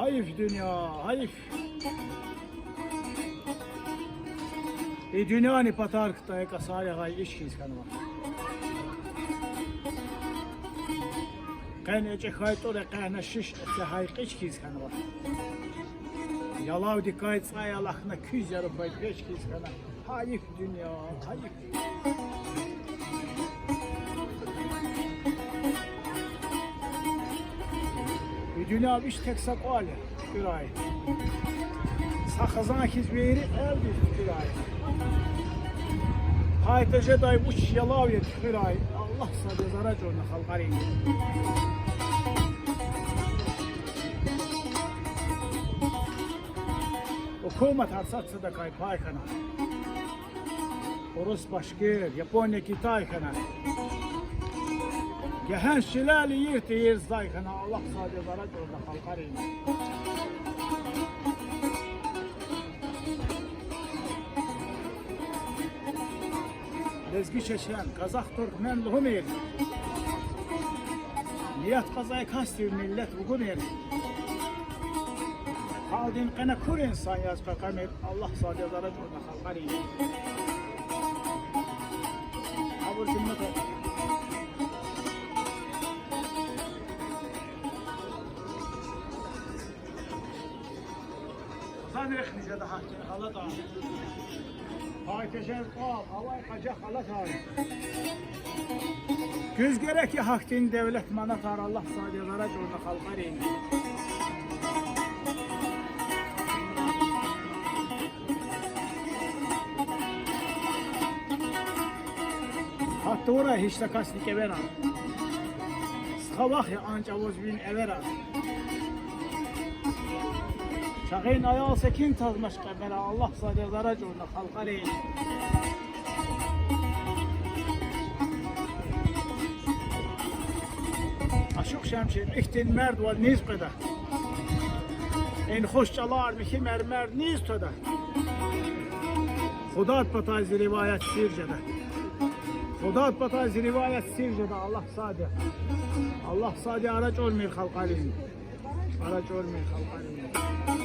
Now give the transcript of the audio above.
Hayif dünya, hayif. Dünya ni patar kıtaya kasaya gay işkiz kanıma. Qanece khaytore qana shish etse hayq işkiz kanıma. Yalav dikayt sayalakna 200 yarı payt 5 kiz kana. Hayif dünya, hayif. Dünya iş tek sakali bir ay. Sakızan kiz biri eldi bir ay. Haytaje day uç yalav yet bir ay. Allah sadece zara corna halqari. Hukumet harsat sadakay paykana. Rus başkir, Japonya Kitay kana. Gehen şilali yirti yirzay kana. Allah sadece zara corna halqari. Lezgi Çeçen, Kazak Türkmen luhum yer. Niyat kazayı kastir millet bugün yer. Kaldin kana kur insan yaz kakamir. Allah sadece zara corna halqari. Abur zimmet ol. Zan rekmize daha ki halat ağır. Haykeşer qal, havay qacaq halat ağır. Göz gerek ki haktin devlet manat ağır. Allah sadece zara corna halqari. Hatta oraya hiç de kastik evera. Sıkavak ya anca voz bin evera. Şahin ayağı sekin tazmış kabera. Allah sadece zara corna halqari. Aşık şemşir ihtin merd var niz qada. En hoş çalar miki mermer niz tada. Xudat patayz rivayet sircede. Xudat patayz rivayet sircede. Allah sadece. Allah sadece araç olmuyor halqari. Araç olmuyor halqari.